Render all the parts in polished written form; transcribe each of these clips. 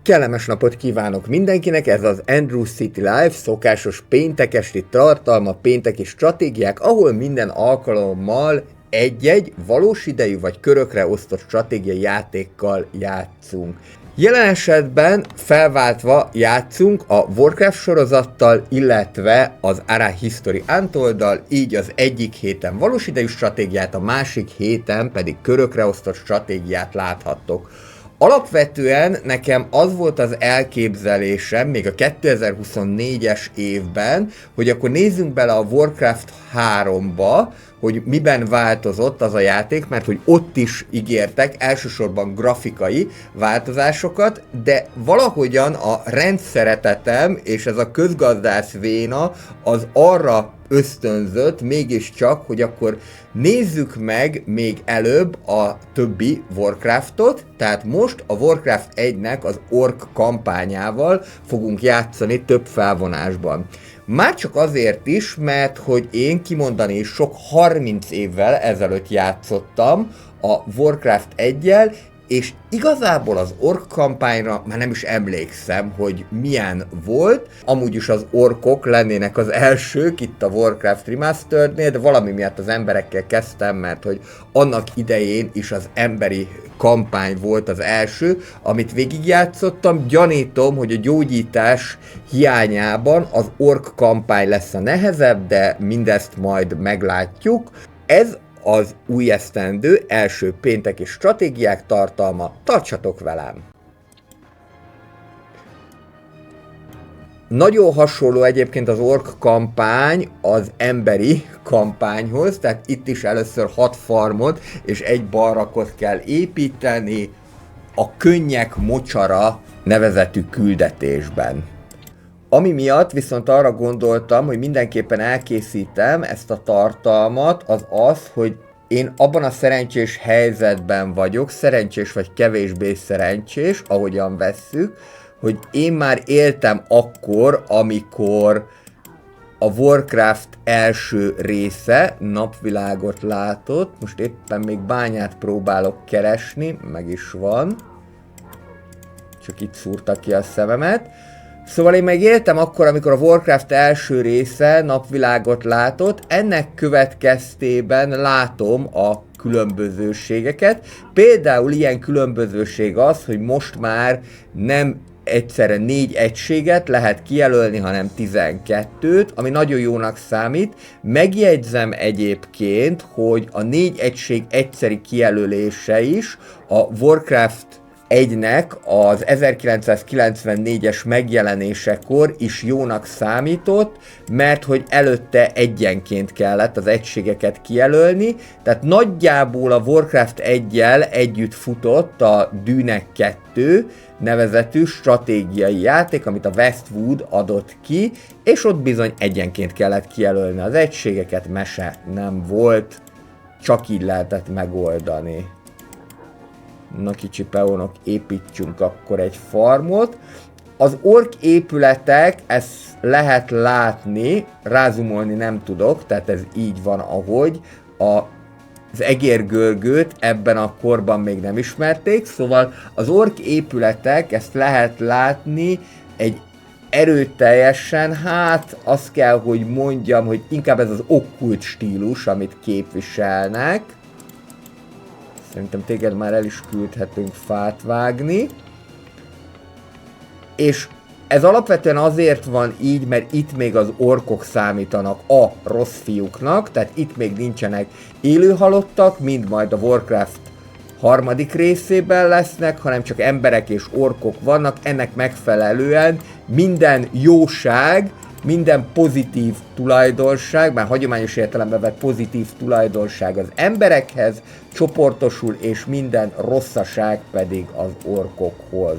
Kellemes napot kívánok mindenkinek, ez az Andrew City Live szokásos péntekesti tartalma, pénteki stratégiák, ahol minden alkalommal egy-egy valós idejű vagy körökre osztott stratégiai játékkal játszunk. Jelen esetben felváltva játszunk a Warcraft sorozattal, illetve az Ara History Untolddal, így az egyik héten valós idejű stratégiát, a másik héten pedig körökre osztott stratégiát láthattok. Alapvetően nekem az volt az elképzelésem még a 2024-es évben, hogy akkor nézzünk bele a Warcraft 3-ba, hogy miben változott az a játék, mert hogy ott is ígértek elsősorban grafikai változásokat, de valahogyan a rendszeretetem és ez a közgazdász véna az arra ösztönzött mégiscsak, hogy akkor nézzük meg még előbb a többi Warcraftot, tehát most a Warcraft 1-nek az ork kampányával fogunk játszani több felvonásban. Már csak azért is, mert hogy én kimondani is sok 30 évvel ezelőtt játszottam a Warcraft 1-jel, és igazából az ork kampányra már nem is emlékszem, hogy milyen volt. Amúgy is az orkok lennének az elsők itt a Warcraft Remasterednél, de valami miatt az emberekkel kezdtem, mert hogy annak idején is az emberi kampány volt az első, amit végigjátszottam. Gyanítom, hogy a gyógyítás hiányában az ork kampány lesz a nehezebb, de mindezt majd meglátjuk. Ez az új esztendő első pénteki stratégiák tartalma, tartsatok velem! Nagyon hasonló egyébként az ork kampány az emberi kampányhoz, tehát itt is először 6 farmot és egy barakot kell építeni a Könnyek Mocsara nevezetű küldetésben. Ami miatt viszont arra gondoltam, hogy mindenképpen elkészítem ezt a tartalmat, az az, hogy én abban a szerencsés helyzetben vagyok, szerencsés vagy kevésbé szerencsés, ahogyan vesszük, hogy én már éltem akkor, amikor a Warcraft első része napvilágot látott, most éppen még bányát próbálok keresni, meg is van, csak itt szúrta ki a szememet. Szóval én megéltem akkor, amikor a Warcraft első része napvilágot látott, ennek következtében látom a különbözőségeket. Például ilyen különbözőség az, hogy most már nem egyszerre 4 egységet lehet kijelölni, hanem 12-t, ami nagyon jónak számít. Megjegyzem egyébként, hogy a 4 egység egyszeri kijelölése is a Warcraft 1-nek az 1994-es megjelenésekor is jónak számított, mert hogy előtte egyenként kellett az egységeket kijelölni, tehát nagyjából a Warcraft 1-jel együtt futott a Dűnek 2 nevezetű stratégiai játék, amit a Westwood adott ki, és ott bizony egyenként kellett kijelölni az egységeket, mese nem volt, csak így lehetett megoldani. Na kicsi peónok, építsünk akkor egy farmot. Az ork épületek, ezt lehet látni, rázumolni nem tudok, tehát ez így van, ahogy. Az egérgörgőt ebben a korban még nem ismerték, szóval az ork épületek, ezt lehet látni egy erőteljesen, hát azt kell, hogy mondjam, hogy inkább ez az okkult stílus, amit képviselnek. Szerintem téged már el is küldhetünk fát vágni. És ez alapvetően azért van így, mert itt még az orkok számítanak a rossz fiúknak, tehát itt még nincsenek élő halottak, mind majd a Warcraft harmadik részében lesznek, hanem csak emberek és orkok vannak, ennek megfelelően minden jóság, minden pozitív tulajdonság, már hagyományos értelemben vett pozitív tulajdonság az emberekhez csoportosul, és minden rosszaság pedig az orkokhoz.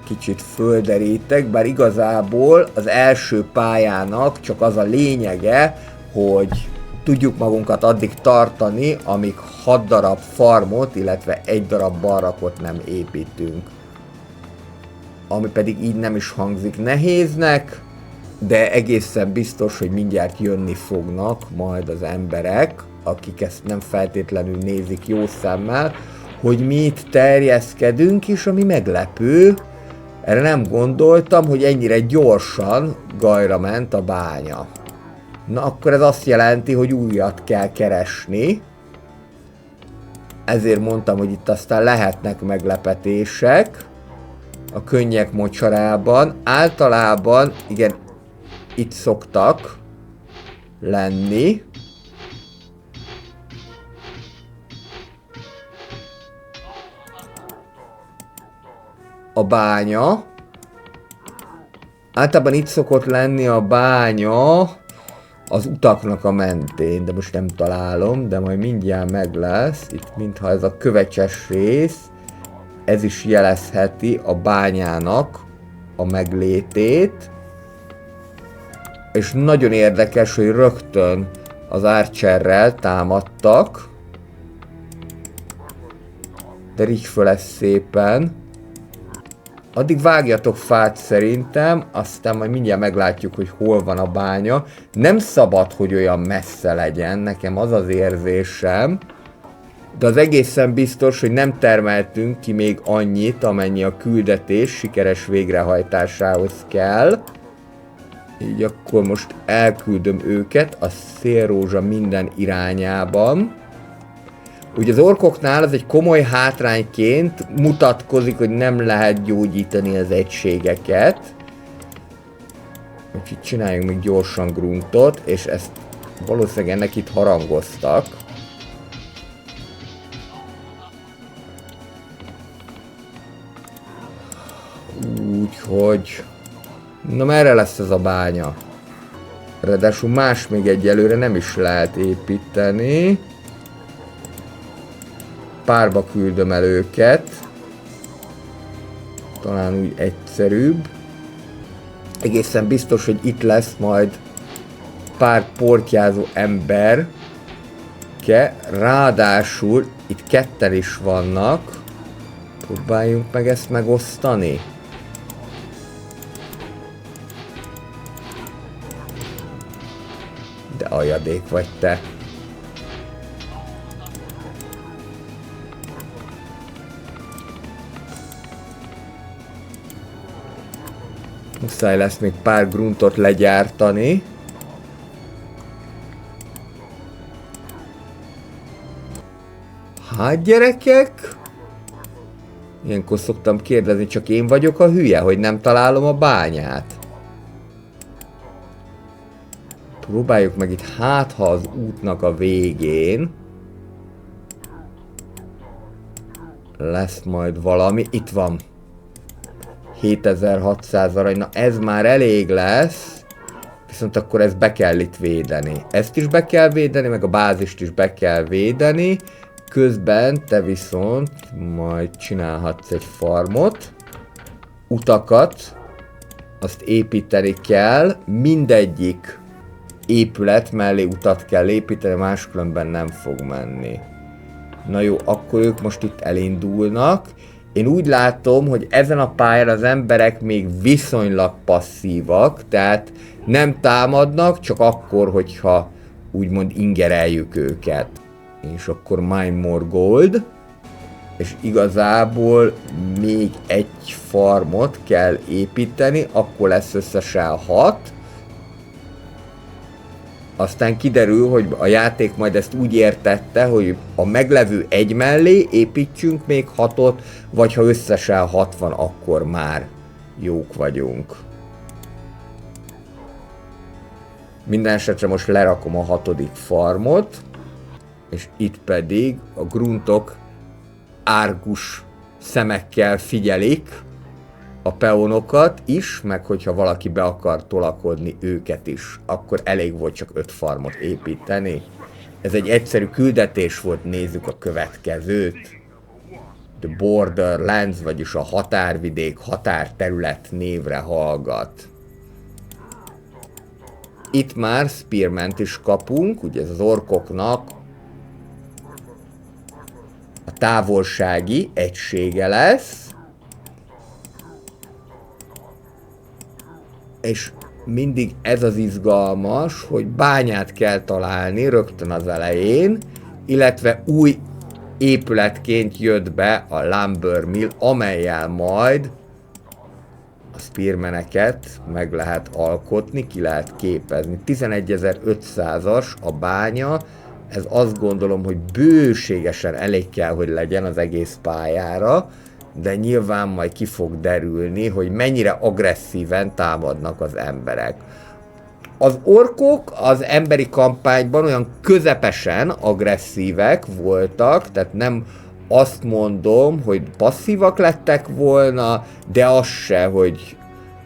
Kicsit földerítek, bár igazából az első pályának csak az a lényege, hogy tudjuk magunkat addig tartani, amíg 6 darab farmot, illetve 1 darab barakot nem építünk. Ami pedig így nem is hangzik nehéznek, de egészen biztos, hogy mindjárt jönni fognak majd az emberek, akik ezt nem feltétlenül nézik jó szemmel, hogy mi itt terjeszkedünk, és ami meglepő, Erre nem gondoltam, hogy ennyire gyorsan gajra ment a bánya. Na akkor ez azt jelenti, hogy újat kell keresni. Ezért mondtam, hogy itt aztán lehetnek meglepetések. A könnyek mocsarában. Általában, igen, itt szoktak lenni. A bánya. Általában itt szokott lenni a bánya az utaknak a mentén, de most nem találom, de majd mindjárt meg lesz. Itt mintha ez a kövecses rész, ez is jelezheti a bányának a meglétét. És nagyon érdekes, hogy rögtön az Archerrel támadtak. De így föl lesz szépen. Addig vágjatok fát szerintem, aztán majd mindjárt meglátjuk, hogy hol van a bánya. Nem szabad, hogy olyan messze legyen, nekem az az érzésem. De az egészen biztos, hogy nem termeltünk ki még annyit, amennyi a küldetés sikeres végrehajtásához kell. Így akkor most elküldöm őket a szélrózsa minden irányában. Ugye az orkoknál az egy komoly hátrányként mutatkozik, hogy nem lehet gyógyítani az egységeket. Úgyhogy csináljunk még gyorsan gruntot, és ezt valószínűleg ennek itt harangoztak. Úgyhogy... Na merre lesz ez a bánya? Ráadásul más még egyelőre nem is lehet építeni. Párba küldöm el őket. Talán úgy egyszerűbb. Egészen biztos, hogy itt lesz majd pár portyázó ember. Ráadásul itt ketten is vannak. Próbáljunk meg ezt megosztani. De aljadék vagy te. Muszáj lesz még pár gruntot legyártani. Hát gyerekek? Ilyenkor szoktam kérdezni, csak én vagyok a hülye, hogy nem találom a bányát. Próbáljuk meg itt, hát ha az útnak a végén lesz majd valami. Itt van. 7600 arany, na ez már elég lesz, viszont akkor ezt be kell itt védeni. Ezt is be kell védeni, meg a bázist is be kell védeni, közben te viszont majd csinálhatsz egy farmot, utakat, azt építeni kell, mindegyik épület mellé utat kell építeni, máskülönben nem fog menni. Na jó, akkor ők most itt elindulnak. Én úgy látom, hogy ezen a pályán az emberek még viszonylag passzívak, tehát nem támadnak, csak akkor, hogyha úgymond ingereljük őket. És akkor mine more gold, és igazából még egy farmot kell építeni, akkor lesz összesen 6. Aztán kiderül, hogy a játék majd ezt úgy értette, hogy a meglevő egy mellé építsünk még 6-ot, vagy ha összesen 6 van, akkor már jók vagyunk. Minden esetre most lerakom a 6. farmot, és itt pedig a gruntok árgus szemekkel figyelik a peonokat is, meg hogyha valaki be akar tolakodni őket is, akkor elég volt csak 5 farmot építeni. Ez egy egyszerű küldetés volt, nézzük a következőt. The Borderlands, vagyis a határvidék, határterület névre hallgat. Itt már Spearment is kapunk, ugye ez az orkoknak a távolsági egysége lesz. És mindig ez az izgalmas, hogy bányát kell találni rögtön az elején, illetve új épületként jött be a Lumber Mill, amellyel majd A spearmeneket meg lehet alkotni, ki lehet képezni. 11.500-as a bánya, ez azt gondolom, hogy bőségesen elég kell, hogy legyen az egész pályára, de nyilván majd ki fog derülni, hogy mennyire agresszíven támadnak az emberek. Az orkok az emberi kampányban olyan közepesen agresszívek voltak, tehát nem azt mondom, hogy passzívak lettek volna, de az se, hogy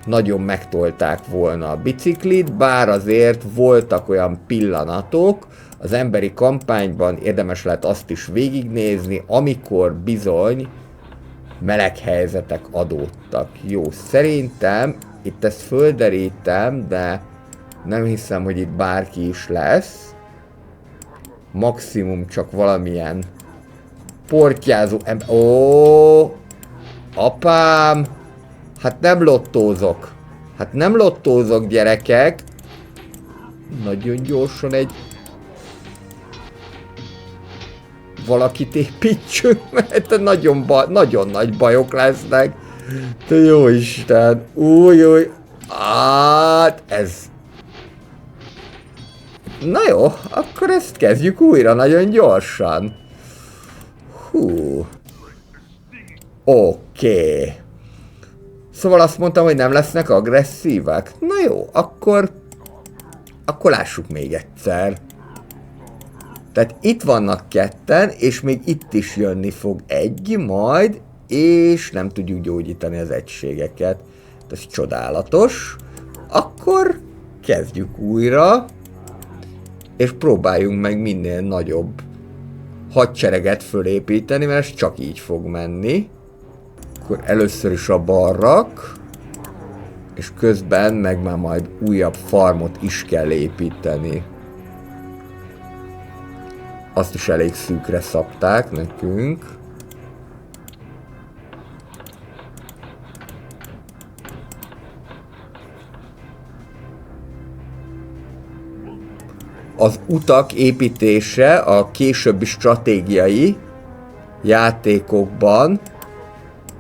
nagyon megtolták volna a biciklit, bár azért voltak olyan pillanatok az emberi kampányban, érdemes lehet azt is végignézni, amikor bizony meleg helyzetek adódtak. Jó, szerintem itt ezt földerítem, de nem hiszem, hogy itt bárki is lesz. Maximum csak valamilyen portyázó ember. Ó, apám! Hát nem lottózok. Hát nem lottózok, gyerekek. Nagyon gyorsan egy... valakit építsünk, mert nagyon nagy bajok lesznek. De jó Isten. Új. Hát ez... Na jó, akkor ezt kezdjük újra nagyon gyorsan. Hú. Oké. Szóval azt mondtam, hogy nem lesznek agresszívek. Na jó, akkor lássuk még egyszer. Tehát itt vannak ketten, és még itt is jönni fog egy majd, és nem tudjuk gyógyítani az egységeket. Ez csodálatos. Akkor kezdjük újra, és próbáljunk meg minél nagyobb hadsereget fölépíteni, mert ez csak így fog menni. Akkor először is a barrak, és közben meg már majd újabb farmot is kell építeni. Azt is elég szűkre szabták nekünk. Az utak építése a későbbi stratégiai játékokban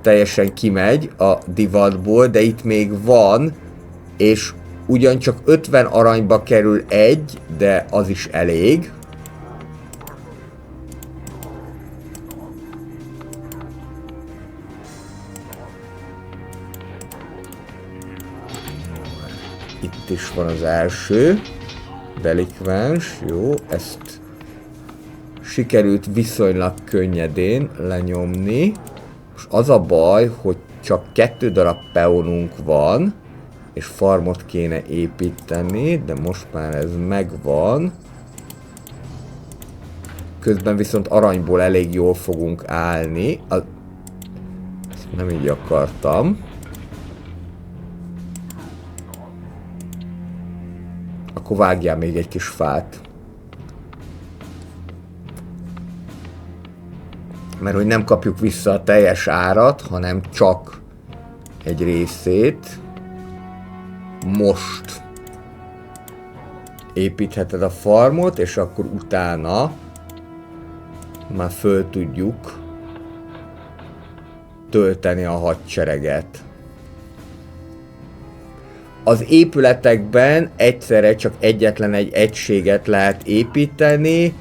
teljesen kimegy a divatból, de itt még van, és ugyancsak 50 aranyba kerül egy, de az is elég. Itt is van az első delikvens, jó, ezt sikerült viszonylag könnyedén lenyomni. Most az a baj, hogy csak 2 darab peonunk van, és farmot kéne építeni, de most már ez megvan. Közben viszont aranyból elég jól fogunk állni. Ezt nem így akartam. Akkor vágjál még egy kis fát. Mert hogy nem kapjuk vissza a teljes árat, hanem csak egy részét. Most építheted a farmot, és akkor utána már föl tudjuk tölteni a hadsereget. Az épületekben egyszerre csak egyetlen egy egységet lehet építeni,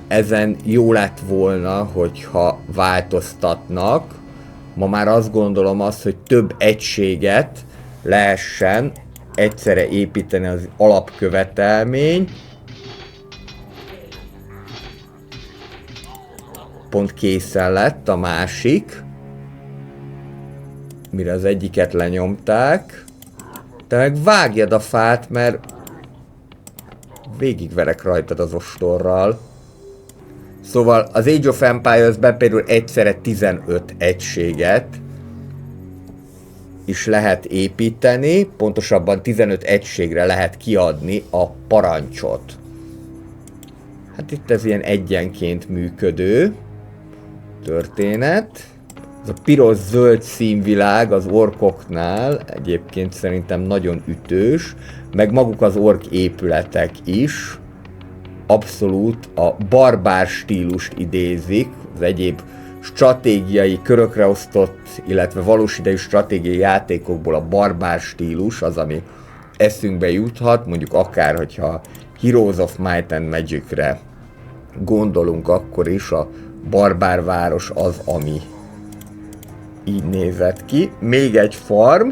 ezen jó lett volna, hogyha változtatnak. Ma már azt gondolom hogy több egységet lehessen egyszerre építeni, az alapkövetelmény. Pont készen lett a másik, mire az egyiket lenyomták. Te meg vágjad a fát, mert végigverek rajtad az ostorral. Szóval az Age of Empires-ben például egyszerre 15 egységet is lehet építeni, pontosabban 15 egységre lehet kiadni a parancsot. Hát itt ez ilyen egyenként működő történet. Ez a piros-zöld színvilág az orkoknál egyébként szerintem nagyon ütős, meg maguk az ork épületek is abszolút a barbár stílust idézik, az egyéb stratégiai körökre osztott, illetve valós idejű stratégiai játékokból a barbár stílus az, ami eszünkbe juthat, mondjuk akár, hogyha Heroes of Might and Magic-re gondolunk, akkor is a barbárváros az, ami így nézett ki. Még egy farm,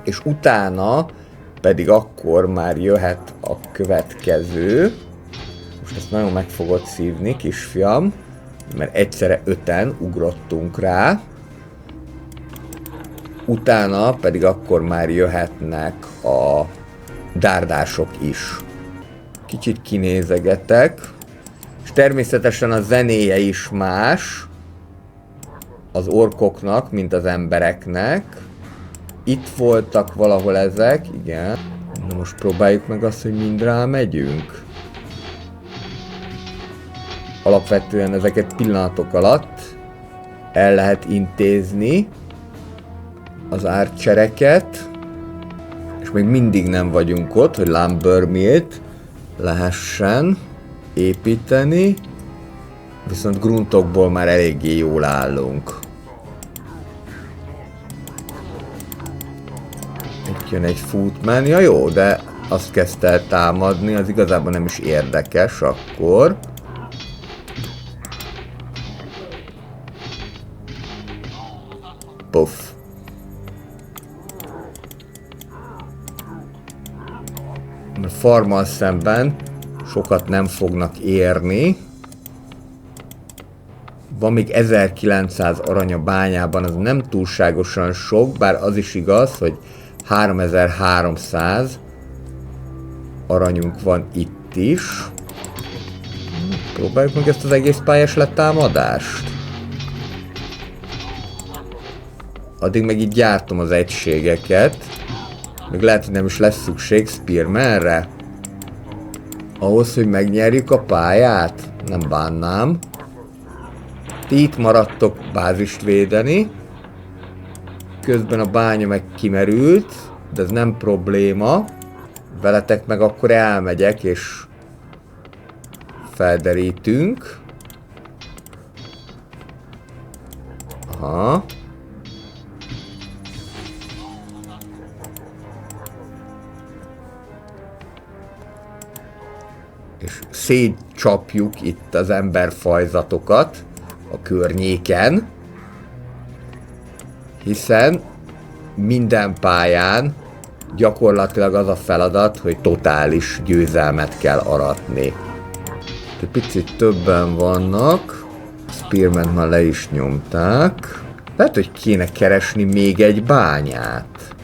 és utána pedig akkor már jöhet a következő. Most ezt nagyon meg fogod szívni, kisfiam, mert egyszerre 5-en ugrottunk rá. Utána pedig akkor már jöhetnek a dárdások is. Kicsit kinézegetek, és természetesen a zenéje is más az orkoknak, mint az embereknek. Itt voltak valahol ezek, igen. Na most próbáljuk meg azt, hogy mind rámegyünk. Alapvetően ezeket pillanatok alatt el lehet intézni, az archereket, és még mindig nem vagyunk ott, hogy Lumbermill-t lehessen építeni, viszont gruntokból már eléggé jól állunk. Itt jön egy footman, ja jó, de azt kezdte el támadni, az igazából nem is érdekes akkor. Puff. A farmmal szemben sokat nem fognak érni. Van még 1900 arany a bányában, az nem túlságosan sok, bár az is igaz, hogy 3300 aranyunk van itt is. Próbáljuk meg ezt az egész pályás letámadást. Addig meg így gyártom az egységeket. Még lehet, hogy nem is lesz szükség Spearmanre. Ahhoz, hogy megnyerjük a pályát, nem bánnám. Ti itt maradtok bázist védeni. Közben a bánya meg kimerült, de ez nem probléma. Veletek meg akkor elmegyek és felderítünk. Aha. És szétcsapjuk itt az emberfajzatokat a környéken, hiszen minden pályán gyakorlatilag az a feladat, hogy totális győzelmet kell aratni. Egy picit többen vannak, Spearman már le is nyomták. Lehet, hogy kéne keresni még egy bányát.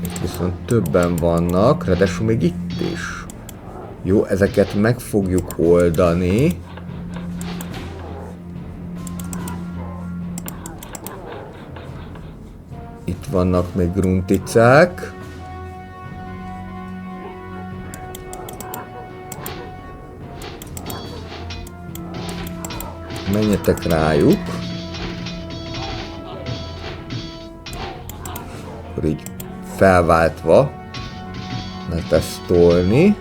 Itt viszont többen vannak, ráadásul még itt is. Jó, ezeket meg fogjuk oldani. Itt vannak még grunticák. Menjetek rájuk. Akkor így felváltva letesztolni.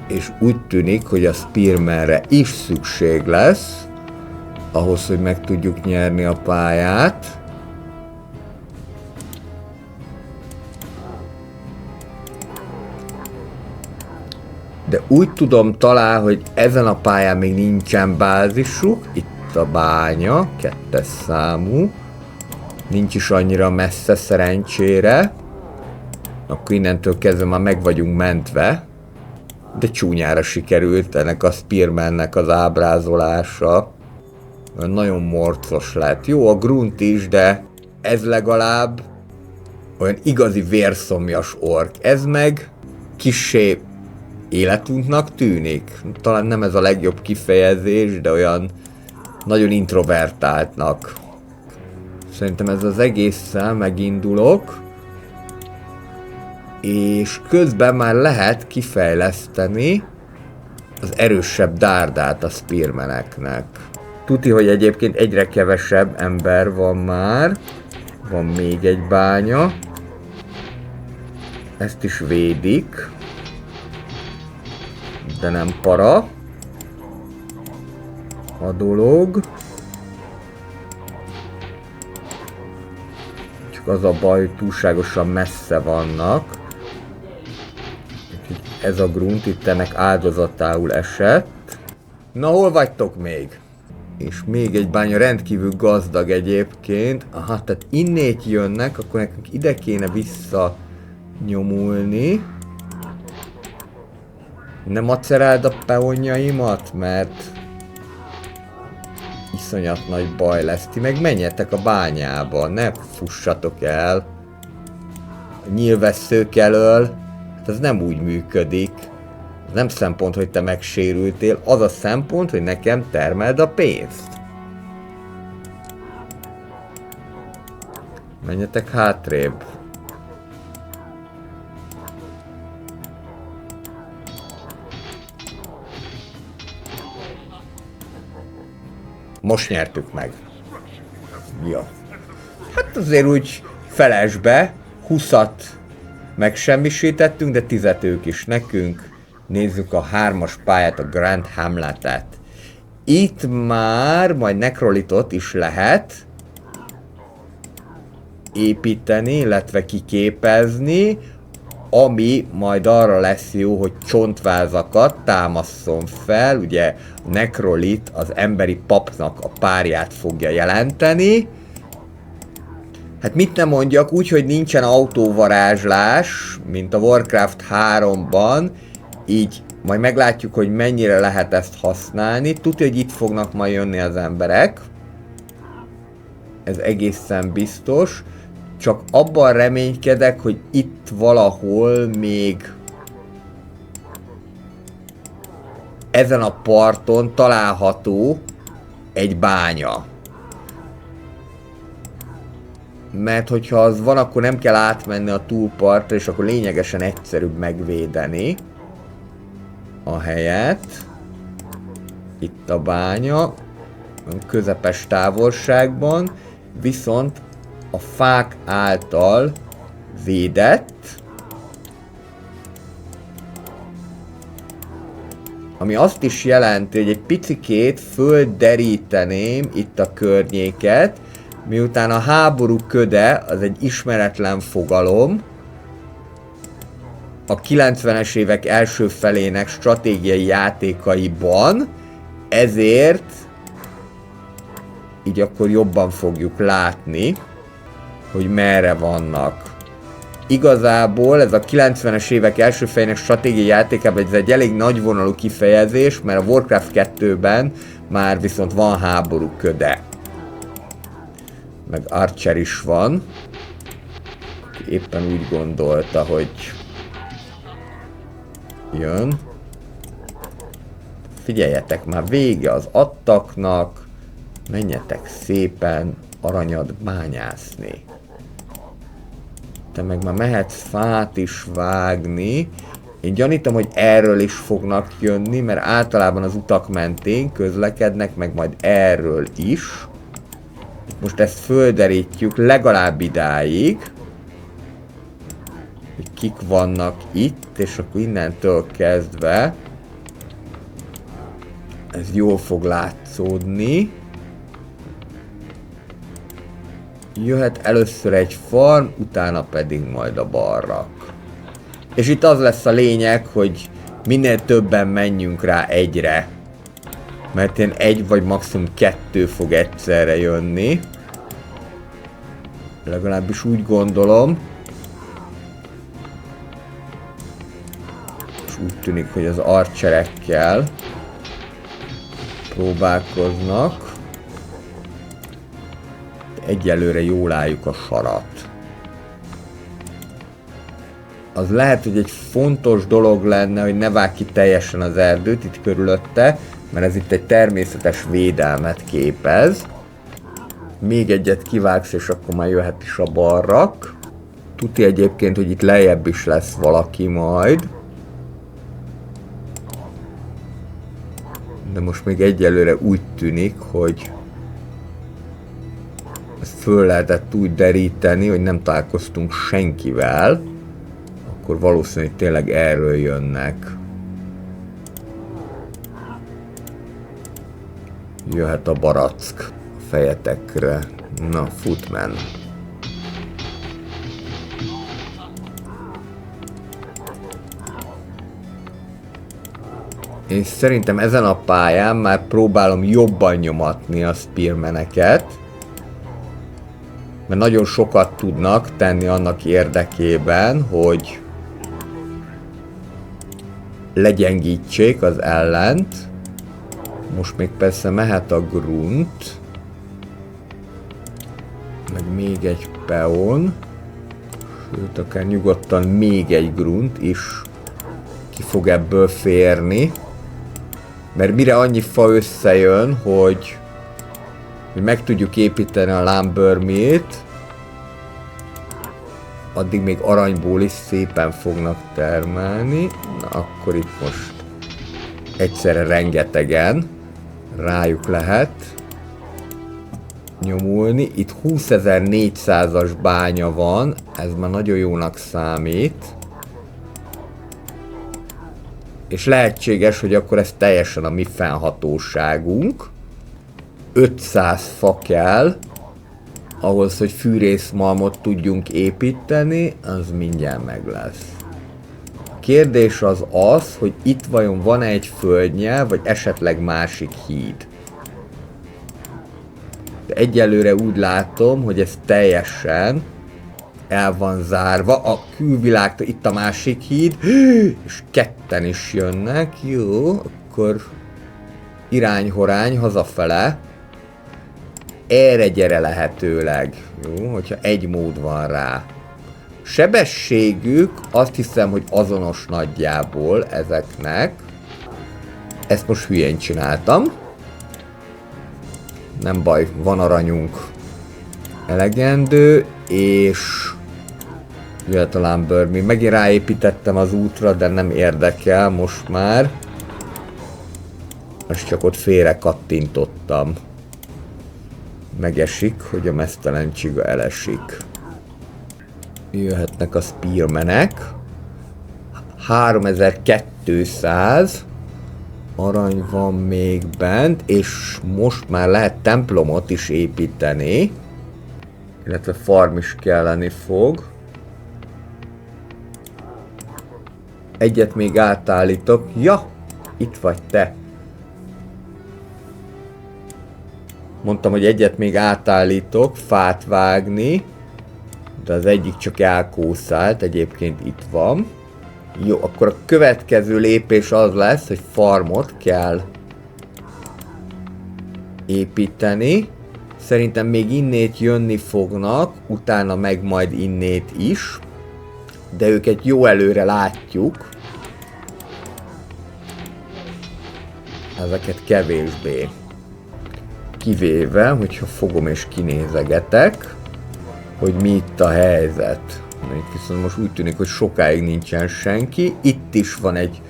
És úgy tűnik, hogy a Spearmanre is szükség lesz, ahhoz, hogy meg tudjuk nyerni a pályát. De úgy tudom talán, hogy ezen a pályán még nincsen bázisuk. Itt a bánya, 2-es számú. Nincs is annyira messze szerencsére. Akkor innentől kezdve már meg vagyunk mentve. De csúnyára sikerült ennek a Spearmannek az ábrázolása. Nagyon morcos lett. Jó, a grunt is, de ez legalább olyan igazi vérszomjas ork. Ez meg kissé életunknak tűnik. Talán nem ez a legjobb kifejezés, de olyan nagyon introvertáltnak. Szerintem ez az egésszel megindulok. És közben már lehet kifejleszteni az erősebb dárdát a Spearmaneknek. Tuti, hogy egyébként egyre kevesebb ember van már, Van még egy bánya. Ezt is védik. De nem para a dolog. Csak az a baj, hogy túlságosan messze vannak. Ez a grunt itt ennek áldozatául esett. Na, hol vagytok még? És még egy bánya rendkívül gazdag egyébként. Aha, tehát innét jönnek, akkor nekünk ide kéne vissza nyomulni. Nem maceráld a peonjaimat, mert iszonyat nagy baj lesz. Ti meg menjetek a bányába, ne fussatok el. A nyílvesszők elől, hát ez nem úgy működik. Ez nem szempont, hogy te megsérültél, az a szempont, hogy nekem termeld a pénzt. Menjetek hátrébb. Most nyertük meg. Ja. Hát azért úgy felesbe 20-at megsemmisítettünk, de 10-et ők is nekünk. Nézzük a 3-as pályát, a Grand Hamletet. Itt már majd nekrolitot is lehet építeni, illetve kiképezni, ami majd arra lesz jó, hogy csontvázakat támasszon fel. Ugye a nekrolit az emberi papnak a párját fogja jelenteni. Hát mit nem mondjak, úgy, hogy nincsen autóvarázslás, mint a Warcraft 3-ban, így majd meglátjuk, hogy mennyire lehet ezt használni. Tudja, hogy itt fognak majd jönni az emberek. Ez egészen biztos. Csak abban reménykedek, hogy itt valahol még ezen a parton található egy bánya. Mert hogyha az van, akkor nem kell átmenni a túlpartra, és akkor lényegesen egyszerűbb megvédeni a helyet. Itt a bánya, közepes távolságban, viszont a fák által védett, ami azt is jelenti, hogy egy picikét földeríteném itt a környéket, miután a háború köde az egy ismeretlen fogalom, a 90-es évek első felének stratégiai játékaiban, ezért így akkor jobban fogjuk látni, hogy merre vannak. Igazából ez a 90-es évek első felének stratégiai játékában ez egy elég nagyvonalú kifejezés, mert a Warcraft 2-ben már viszont van háború köde. Meg Archer is van. Éppen úgy gondolta, hogy jön. Figyeljetek, már vége az attaknak. Menjetek szépen aranyat bányászni. Te meg már mehetsz fát is vágni. Én gyanítom, hogy erről is fognak jönni, mert általában az utak mentén közlekednek, meg majd erről is. Most ezt földerítjük legalább idáig, hogy kik vannak itt, és akkor innentől kezdve ez jól fog látszódni. Jöhet először egy farm, utána pedig majd a barrak. És itt az lesz a lényeg, hogy minél többen menjünk rá egyre. Mert én egy vagy maximum 2 fog egyszerre jönni. Legalábbis úgy gondolom. És úgy tűnik, hogy az archerekkel próbálkoznak. Egyelőre jól álljuk a sarat. Az lehet, hogy egy fontos dolog lenne, hogy ne vágj ki teljesen az erdőt itt körülötte, mert ez itt egy természetes védelmet képez. Még egyet kivágsz, és akkor már jöhet is a barrak. Tuti egyébként, hogy itt lejjebb is lesz valaki majd. De most még egyelőre úgy tűnik, hogy ezt föl lehetett úgy deríteni, hogy nem találkoztunk senkivel, akkor valószínűleg tényleg erről jönnek. Jöhet a barack a fejetekre. Na, Footman. És szerintem ezen a pályán már próbálom jobban nyomatni a spearmeneket, mert nagyon sokat tudnak tenni annak érdekében, hogy legyengítsék az ellent. Most még persze mehet a grunt, meg még egy peon, sőt akár nyugodtan még egy grunt is ki fog ebből férni, mert mire annyi fa összejön, hogy meg tudjuk építeni a lumber millt, addig még aranyból is szépen fognak termelni. Na akkor itt most egyszerre rengetegen rájuk lehet nyomulni. Itt 20.400-as bánya van, ez már nagyon jónak számít. És lehetséges, hogy akkor ez teljesen a mi fennhatóságunk. 500 fa kell ahhoz, hogy fűrészmalmot tudjunk építeni, az mindjárt meg lesz. A kérdés az az, hogy itt vajon van-e egy földnyelv, vagy esetleg másik híd. De egyelőre úgy látom, hogy ez teljesen el van zárva. A külvilágtól itt a másik híd, és ketten is jönnek. Jó, akkor irányhorány hazafele. Erre gyere lehetőleg. Jó, hogyha egy mód van rá. Sebességük azt hiszem, hogy azonos nagyjából ezeknek. Ezt most hülyén csináltam. Nem baj, van aranyunk. Elegendő, és jöhet a lumber mill. Megint ráépítettem az útra, de nem érdekel most már. Most csak ott félre kattintottam. Megesik, hogy a meztelen csiga elesik. Jöhetnek a spearmenek. 3200 arany van még bent, és most már lehet templomot is építeni. Illetve farm is kelleni fog. Egyet még átállítok. Ja, itt vagy te. Mondtam, hogy egyet még átállítok, fát vágni. De az egyik csak elkószált, egyébként itt van. Jó, akkor a következő lépés az lesz, hogy farmot kell építeni. Szerintem még innét jönni fognak, utána meg majd innét is. De őket jó előre látjuk. Ezeket kevésbé. Kivéve, hogyha fogom és kinézegetek, hogy mi itt a helyzet. Itt viszont most úgy tűnik, hogy sokáig nincsen senki. Itt is van egy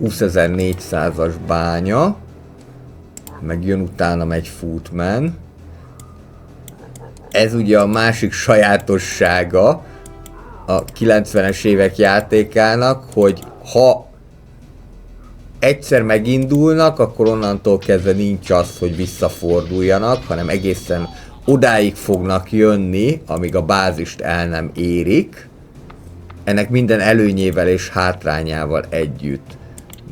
20.400-as bánya. Meg jön utána egy Footman. Ez ugye a másik sajátossága a 90-es évek játékának, hogy ha egyszer megindulnak, akkor onnantól kezdve nincs az, hogy visszaforduljanak, hanem egészen odáig fognak jönni, amíg a bázist el nem érik. Ennek minden előnyével és hátrányával együtt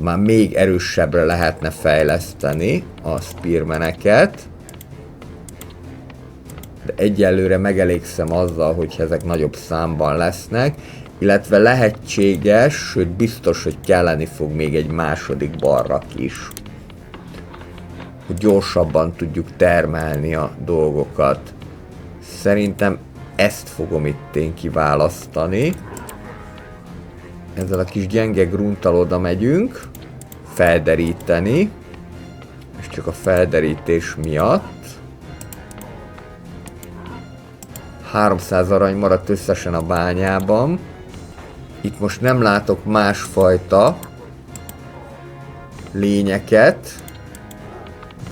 már még erősebbre lehetne fejleszteni a spearmeneket. De egyelőre megelégszem azzal, hogy ezek nagyobb számban lesznek, illetve lehetséges, sőt biztos, hogy kelleni fog még egy második barrak is. Hogy gyorsabban tudjuk termelni a dolgokat. Szerintem ezt fogom itt én kiválasztani. Ezzel a kis gyenge grunttal oda megyünk. Felderíteni. És csak a felderítés miatt. 300 arany maradt összesen a bányában. Itt most nem látok másfajta lényeket.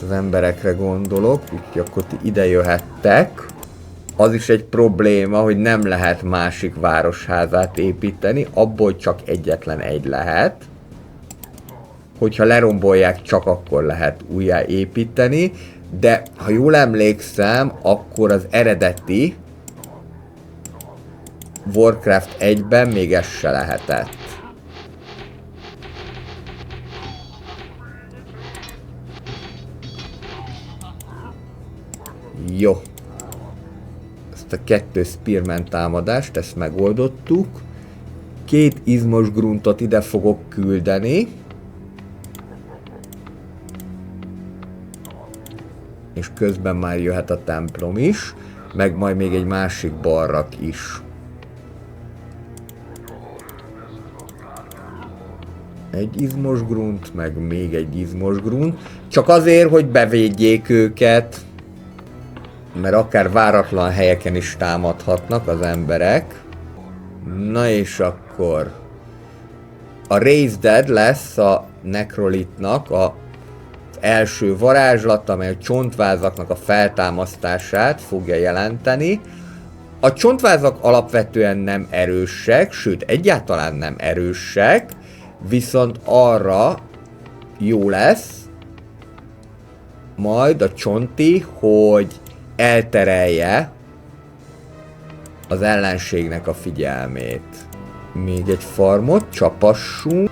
Az emberekre gondolok, úgyhogy akkor ti ide jöhettek. az is egy probléma, hogy nem lehet másik városházát építeni, abból csak egyetlen egy lehet. Hogyha lerombolják, csak akkor lehet újjá építeni, de ha jól emlékszem, akkor az eredeti Warcraft 1-ben még ez se lehetett. Jó. Ezt a 2 Spearman támadást, ezt megoldottuk. 2 izmos gruntot ide fogok küldeni. És közben már jöhet a templom is, meg majd még egy másik barrak is. Egy izmos grunt, meg még egy izmos grunt. Csak azért, hogy bevédjék őket, mert akár váratlan helyeken is támadhatnak az emberek. Na és akkor a Raise Dead lesz a Necrolitnak az első varázslat, amely a csontvázaknak a feltámasztását fogja jelenteni. A csontvázak alapvetően nem erősek, sőt egyáltalán nem erősek, viszont arra jó lesz majd a csonti, hogy elterelje az ellenségnek a figyelmét. Még egy farmot csapassunk.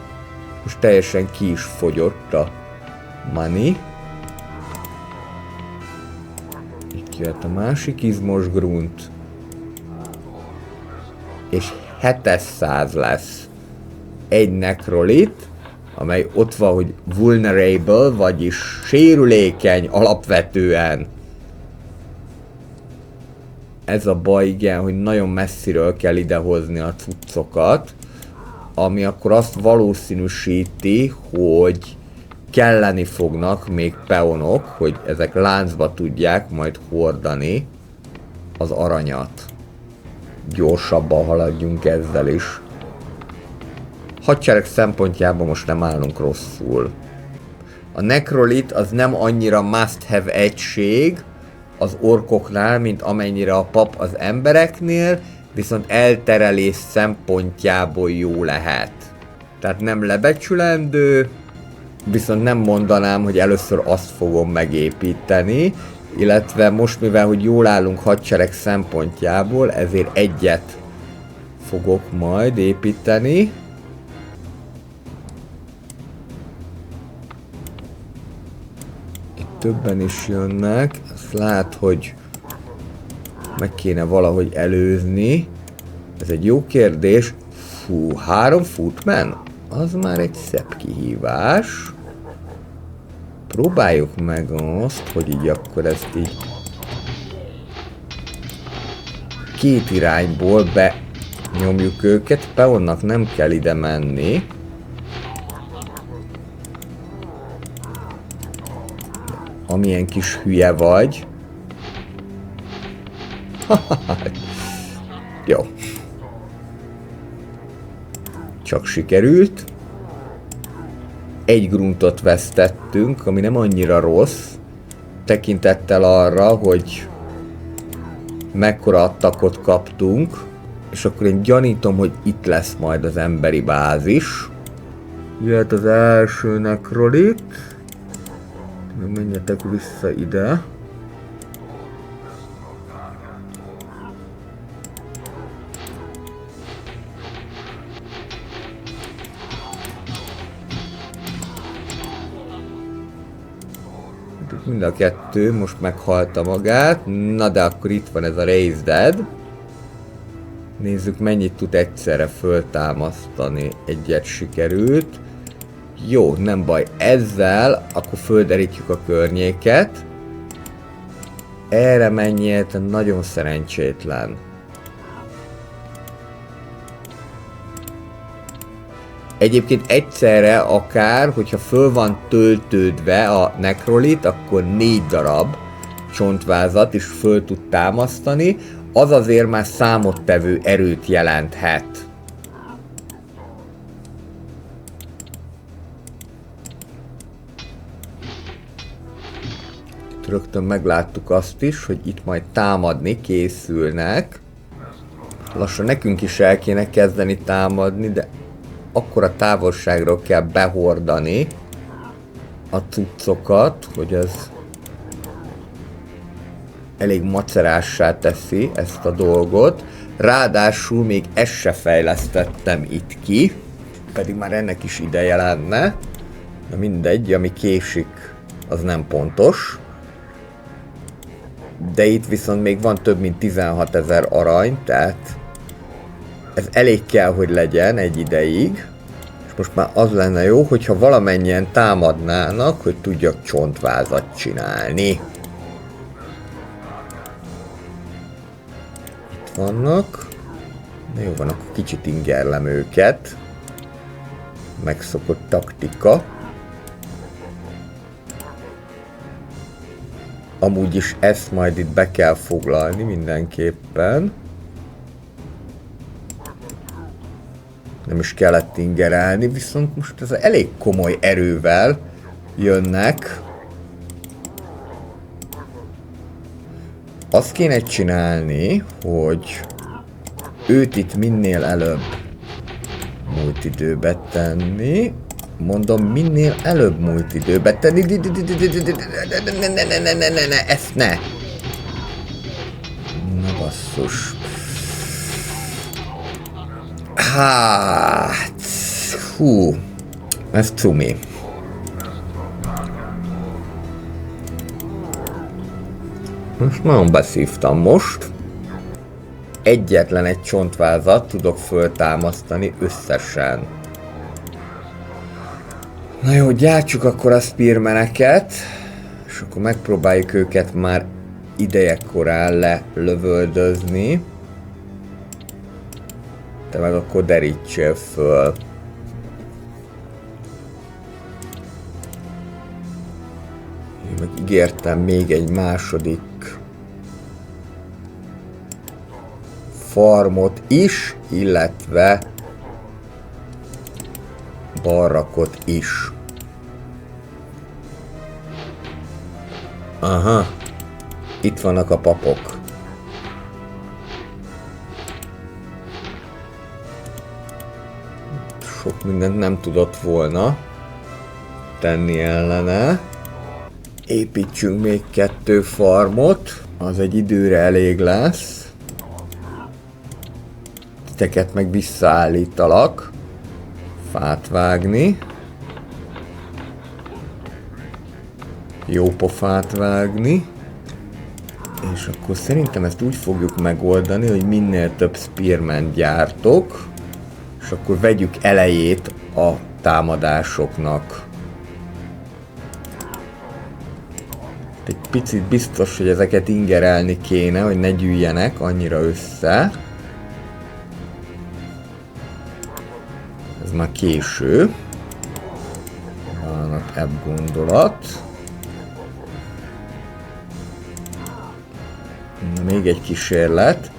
Most teljesen ki is fogyott a money. Itt jöhet a másik izmos grunt. És 700 lesz egy necrolit, amely ott van, hogy vulnerable, vagyis sérülékeny alapvetően. Ez a baj, igen, hogy nagyon messziről kell idehozni a cuccokat, ami akkor azt valószínűsíti, hogy kelleni fognak még peonok, hogy ezek láncba tudják majd hordani az aranyat. Gyorsabban haladjunk ezzel is. Hadsereg szempontjában most nem állunk rosszul. A Necrolit az nem annyira must-have egység az orkoknál, mint amennyire a pap az embereknél, viszont elterelés szempontjából jó lehet. Tehát nem lebecsülendő, viszont nem mondanám, hogy először azt fogom megépíteni, illetve most, mivel hogy jól állunk hadsereg szempontjából, ezért egyet fogok majd építeni. Itt többen is jönnek, azt lát, hogy meg kéne valahogy előzni. Ez egy jó kérdés. Fú, 3 footman? Az már egy szebb kihívás. Próbáljuk meg azt, hogy így akkor ezt így két irányból benyomjuk őket. Peonnak nem kell ide menni. Amilyen kis hülye vagy. Jó. Csak sikerült. Egy gruntot vesztettünk, ami nem annyira rossz, tekintettel arra, hogy mekkora attakot kaptunk, és akkor én gyanítom, hogy itt lesz majd az emberi bázis. Jöhet az első necrolit. Menjetek vissza ide. Mind a kettő most meghalta magát. Na de akkor itt van ez a Raise Dead. Nézzük, mennyit tud egyszerre föltámasztani. Egyet sikerült. Jó, nem baj. Ezzel akkor földerítjük a környéket. Erre menjél, te nagyon szerencsétlen. Egyébként egyszerre akár, hogyha föl van töltődve a necrolit, akkor 4 darab csontvázat is föl tud támasztani, az azért már számottevő erőt jelenthet. Itt rögtön megláttuk azt is, hogy itt majd támadni készülnek. Lassan nekünk is el kéne kezdeni támadni, de akkora távolságról kell behordani a cuccokat, hogy ez elég macerássá teszi ezt a dolgot. Ráadásul még ezt se fejlesztettem itt ki, pedig már ennek is ideje lenne. De mindegy, ami késik, az nem pontos. De itt viszont még van több mint 16 000 arany, tehát ez elég kell, hogy legyen egy ideig. És most már az lenne jó, hogyha valamennyien támadnának, hogy tudjak csontvázat csinálni. Itt vannak. Na jó van, akkor kicsit ingerlem őket. Megszokott taktika. Amúgy is ezt majd itt be kell foglalni mindenképpen. Nem is kellett ingerelni, viszont most ez elég komoly erővel jönnek. Azt kéne csinálni, hogy őt itt minél előbb múlt időbe tenni. Mondom, minél előbb múlt időbe tenni. Ezt ne! Na basszus. Hát... Hú... Ez cumi. Most nagyon beszívtam most. Egyetlen egy csontvázat tudok föltámasztani összesen. Na jó, gyártsuk akkor a spearmeneket, és akkor megpróbáljuk őket már idejekorán lelövöldözni. Te meg akkor derítsél föl. Én meg ígértem még egy második farmot is, illetve barrakot is. Aha, itt vannak a papok. Sok mindent nem tudott volna tenni ellene. Építsünk még 2 farmot, az egy időre elég lesz. Titeket meg visszaállítalak. Fát vágni. Jó pofát vágni. És akkor szerintem ezt úgy fogjuk megoldani, hogy minél több spearman gyártok, és akkor vegyük elejét a támadásoknak. Egy picit biztos, hogy ezeket ingerelni kéne, hogy ne gyűjjenek annyira össze. Ez már késő. Van ott ebb gondolat. Na, még egy kísérlet.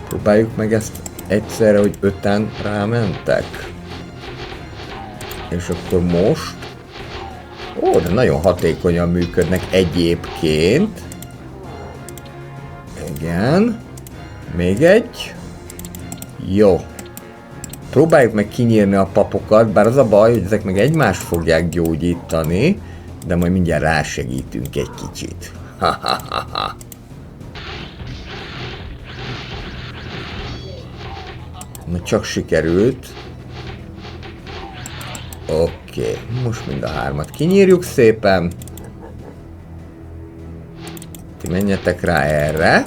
Próbáljuk meg ezt egyszerre, hogy 5-en rámentek. És akkor most... Ó, de nagyon hatékonyan működnek egyébként. Igen. Még egy. Jó. Próbáljuk meg kinyírni a papokat, bár az a baj, hogy ezek meg egymást fogják gyógyítani, de majd mindjárt rásegítünk egy kicsit. Ha-ha-ha-ha. Na, csak sikerült. Oké, most mind a 3-at kinyírjuk szépen. Ti menjetek rá erre.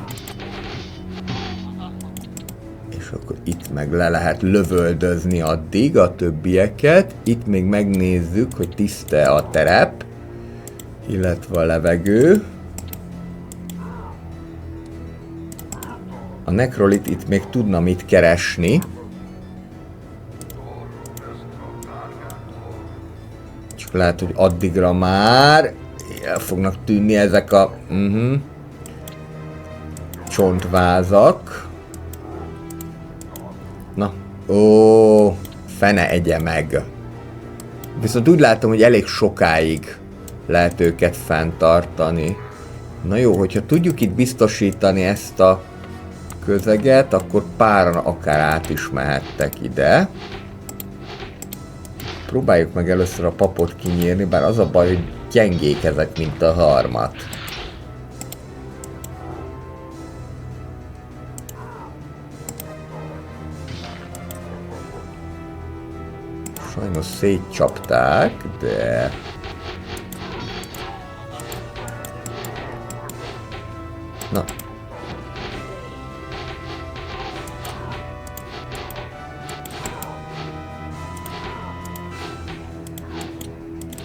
És akkor itt meg le lehet lövöldözni addig a többieket. Itt még megnézzük, hogy tiszta a terep, illetve a levegő. A nekrolit itt még tudna mit keresni. Csak lehet, hogy addigra már el fognak tűnni ezek a csontvázak. Na, ó, fene egye meg. Viszont úgy látom, hogy elég sokáig lehet őket fenntartani. Na jó, hogyha tudjuk itt biztosítani ezt a közeget, akkor páran akár át is mehettek ide. Próbáljuk meg először a papot kinyírni, bár az a baj, hogy gyengék ezek, mint a harmat. Sajnos szétcsapták, de... Na.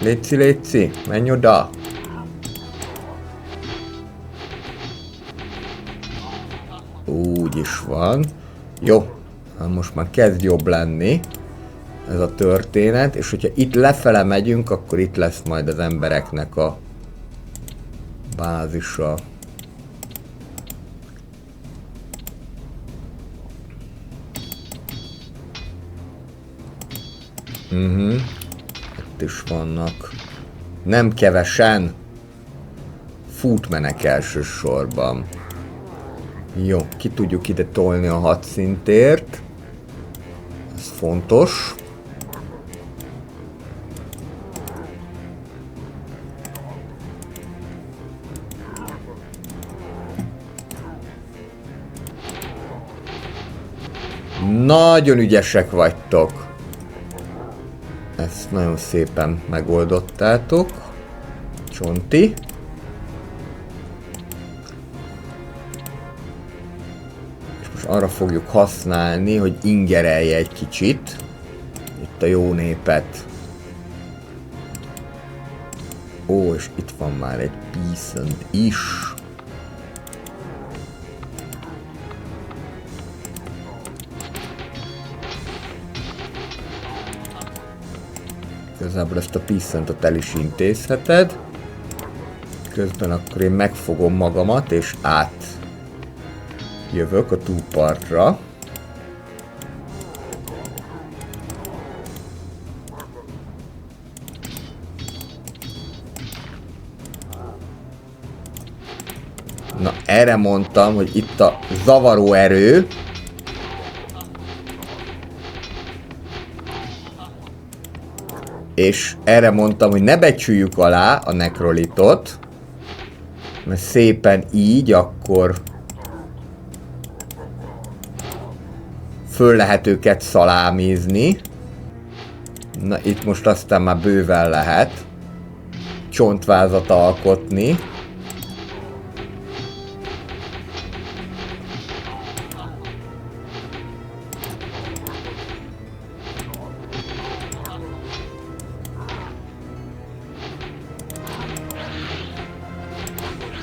Léci, léci, menj oda! Úgy is van. Jó, most már kezd jobb lenni ez a történet, és hogyha itt lefele megyünk, akkor itt lesz majd az embereknek a bázisa. Itt is vannak. Nem kevesen. Footmanek elsősorban. Jó, ki tudjuk ide tolni a hadszintért. Ez fontos. Nagyon ügyesek vagytok. Ezt nagyon szépen megoldottátok. Csonti. És most arra fogjuk használni, hogy ingerelje egy kicsit itt a jó népet. Ó, és itt van már egy peasant is. Igazából ezt a peasantot el is intézheted. Közben akkor én megfogom magamat, és jövök a túlpartra. Na, erre mondtam, hogy itt a zavaró erő. És erre mondtam, hogy ne becsüljük alá a nekrolitot, mert szépen így akkor föl lehet őket szalámizni. Na itt most aztán már bőven lehet csontvázat alkotni.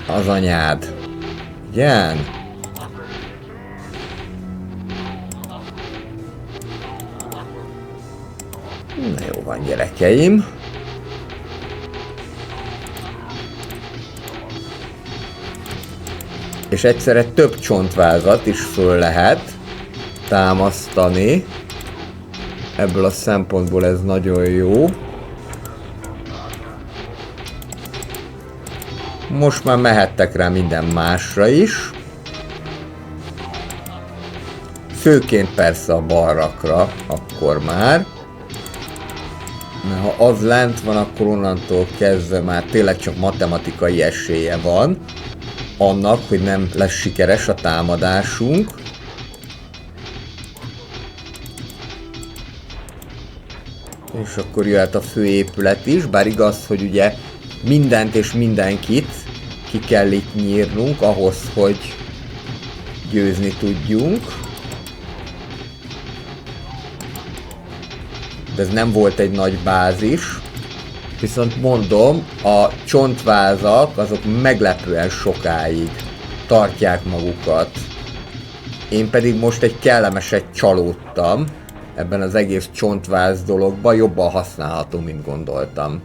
Az anyád. Igen. Na jó van, gyerekeim. És egyszerre több csontvázat is föl lehet támasztani. Ebből a szempontból ez nagyon jó. Most már mehettek rá minden másra is. Főként persze a balrakra, akkor már. Mert ha az lent van, akkor onnantól kezdve már tényleg csak matematikai esélye van annak, hogy nem lesz sikeres a támadásunk. És akkor jöhet a főépület is, bár igaz, hogy ugye mindent és mindenkit ki kell itt nyírnunk ahhoz, hogy győzni tudjunk. De ez nem volt egy nagy bázis. Viszont mondom, a csontvázak azok meglepően sokáig tartják magukat. Én pedig most egy kellemeset csalódtam ebben az egész csontváz dologban, jobban használható, mint gondoltam.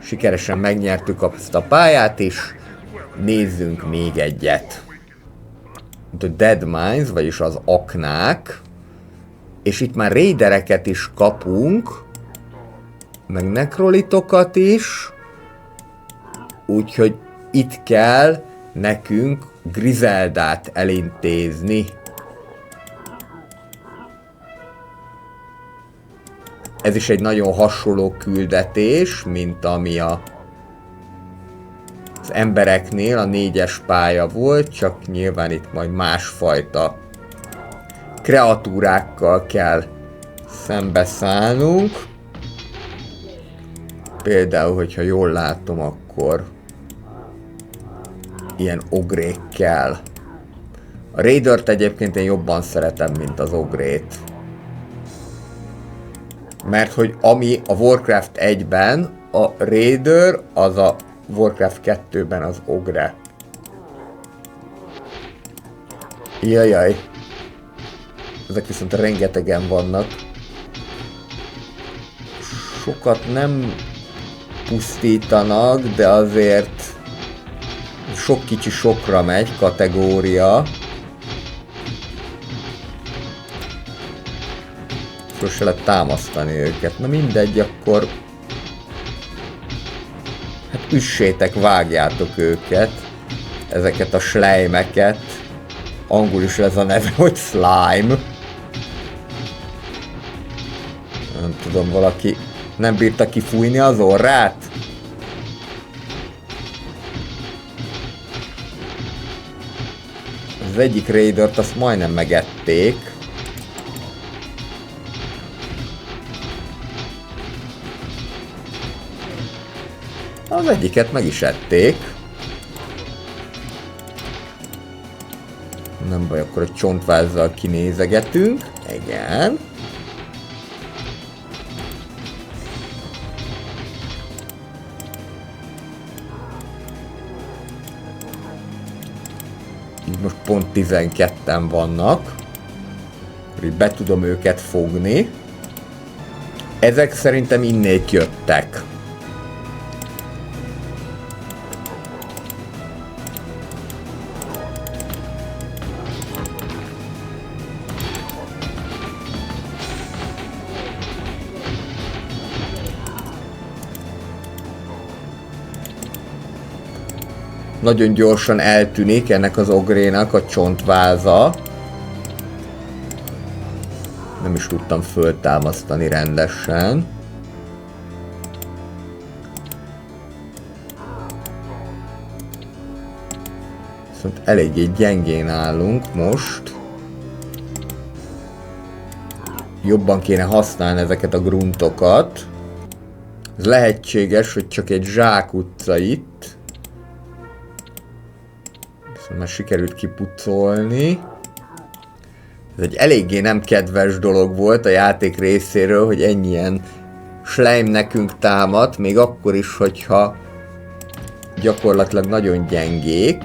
Sikeresen megnyertük ezt a pályát is, nézzünk még egyet. The Dead Mines, vagyis az aknák, és itt már raidereket is kapunk, meg nekrolitokat is, úgyhogy itt kell nekünk Griseldát elintézni. Ez is egy nagyon hasonló küldetés, mint ami az embereknél a 4-es pálya volt, csak nyilván itt majd másfajta kreatúrákkal kell szembeszállnunk. Például, hogyha jól látom, akkor ilyen ogrékkel. A Raidert egyébként én jobban szeretem, mint az ogrét. Mert hogy ami a Warcraft 1-ben a Raider, az a Warcraft 2-ben az ogre. Jajjaj. Ezek viszont rengetegen vannak. Sokat nem pusztítanak, de azért sok kicsi sokra megy kategória. Se lehet támasztani őket. Na mindegy, akkor hát üssétek, vágjátok őket, ezeket a slime-eket. Angol is ez a neve, hogy slime. Nem tudom, valaki nem bírta kifújni az orrát? Az egyik Raidert azt majdnem megették. Az egyiket meg is ették. Nem baj, akkor a csontvázzal kinézegetünk. Igen. Így most pont 12-en vannak. Akkor így be tudom őket fogni. Ezek szerintem innét jöttek. Nagyon gyorsan eltűnik ennek az ogrénak a csontváza. Nem is tudtam föltámasztani rendesen. Viszont eléggé gyengén állunk most. Jobban kéne használni ezeket a gruntokat. Ez lehetséges, hogy csak egy zsákutca itt. Már sikerült kipucolni. Ez egy eléggé nem kedves dolog volt a játék részéről, hogy ennyien slime nekünk támad, még akkor is, hogyha gyakorlatilag nagyon gyengék.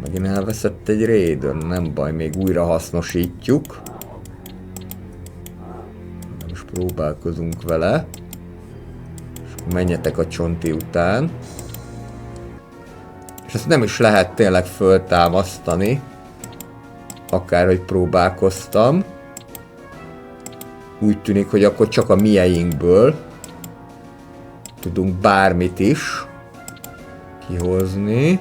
Megint elveszett egy Raider, nem baj, még újra hasznosítjuk. Most próbálkozunk vele. Menjetek a csonti után. És ezt nem is lehet tényleg föltámasztani. Akárhogy próbálkoztam. Úgy tűnik, hogy akkor csak a mieinkből tudunk bármit is kihozni.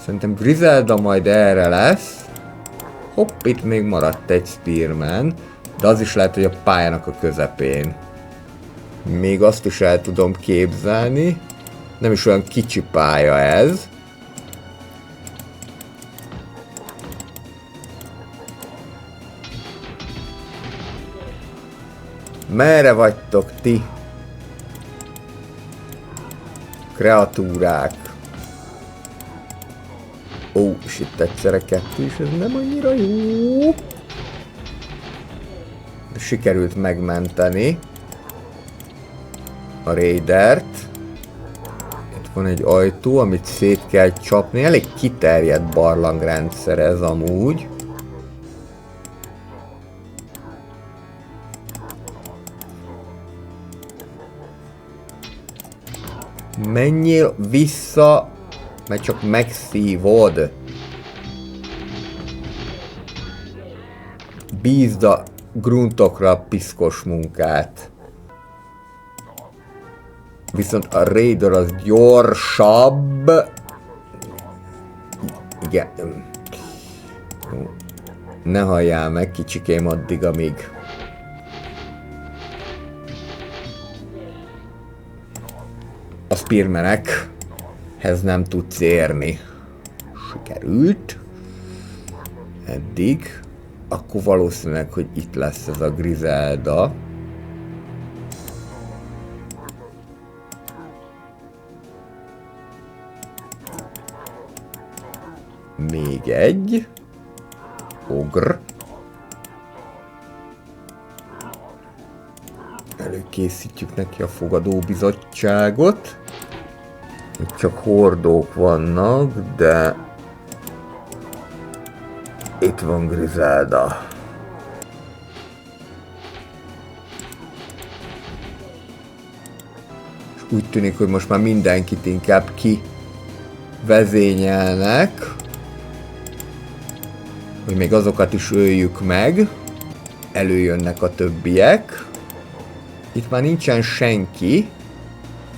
Szerintem Griselda majd erre lesz. Hopp, itt még maradt egy Spearman. De az is lehet, hogy a pályának a közepén. Még azt is el tudom képzelni. Nem is olyan kicsi pálya ez. Merre vagytok ti? Kreatúrák. Ó, és itt egyszerre kettő is, ez nem annyira jó. Sikerült megmenteni a Raidert. Itt van egy ajtó, amit szét kell csapni. Elég kiterjedt barlangrendszer ez amúgy. Menjél vissza, mert csak megszívod. Bízd a gruntokra piszkos munkát. Viszont a Raider az gyorsabb. Igen. Ne halljál meg, kicsikém, addig, amíg... a spearmenekhez nem tudsz érni. Sikerült. Eddig. Akkor valószínűleg, hogy itt lesz ez a Griselda. Még egy. Ogr. Előkészítjük neki a fogadóbizottságot. Itt csak hordók vannak, de... itt van Griselda. És úgy tűnik, hogy most már mindenkit inkább kivezényelnek. Hogy még azokat is öljük meg. Előjönnek a többiek. Itt már nincsen senki.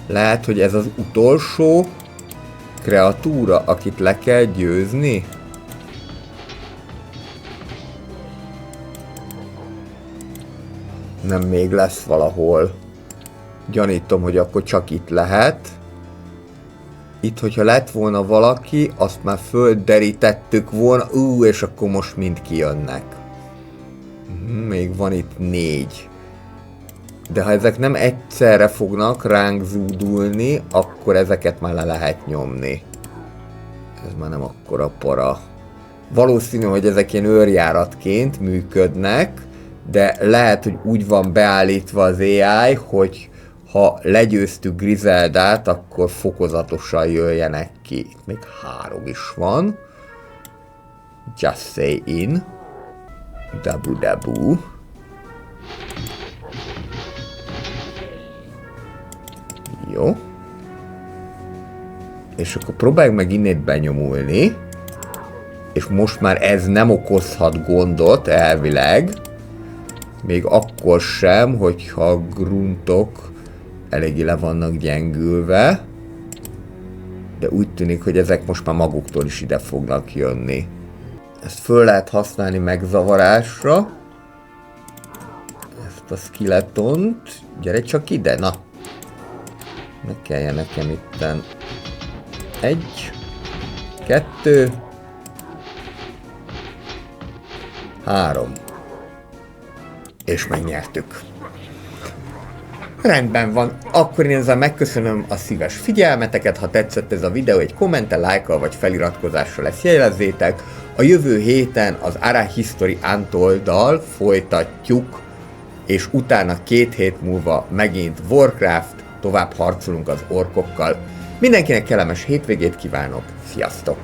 Lehet, hogy ez az utolsó kreatúra, akit le kell győzni. Nem, még lesz valahol. Gyanítom, hogy akkor csak itt lehet. Itt, hogyha lett volna valaki, azt már földderítettük volna. És akkor most mind kijönnek. Még van itt 4. De ha ezek nem egyszerre fognak ránk zúdulni, akkor ezeket már le lehet nyomni. Ez már nem akkora para. Valószínű, hogy ezek ilyen őrjáratként működnek, de lehet, hogy úgy van beállítva az AI, hogy ha legyőztük Griseldát, akkor fokozatosan jöjjenek ki. Itt még 3 is van. Just say in. Dabu dabu. Jó. És akkor próbáljuk meg innét benyomulni. És most már ez nem okozhat gondot elvileg. Még akkor sem, hogyha a gruntok eléggé le vannak gyengülve. De úgy tűnik, hogy ezek most már maguktól is ide fognak jönni. Ezt föl lehet használni megzavarásra. Ezt a skeletont. Gyere csak ide, na! Ne kelljen nekem itten 1, 2, 3. És megnyertük. Rendben van, akkor én ezzel megköszönöm a szíves figyelmeteket, ha tetszett ez a videó, egy kommenttel, lájkkal vagy feliratkozással ezt jelezzétek. A jövő héten az Ara History Untold-dal folytatjuk, és utána 2 hét múlva megint Warcraft, tovább harcolunk az orkokkal. Mindenkinek kellemes hétvégét kívánok, sziasztok!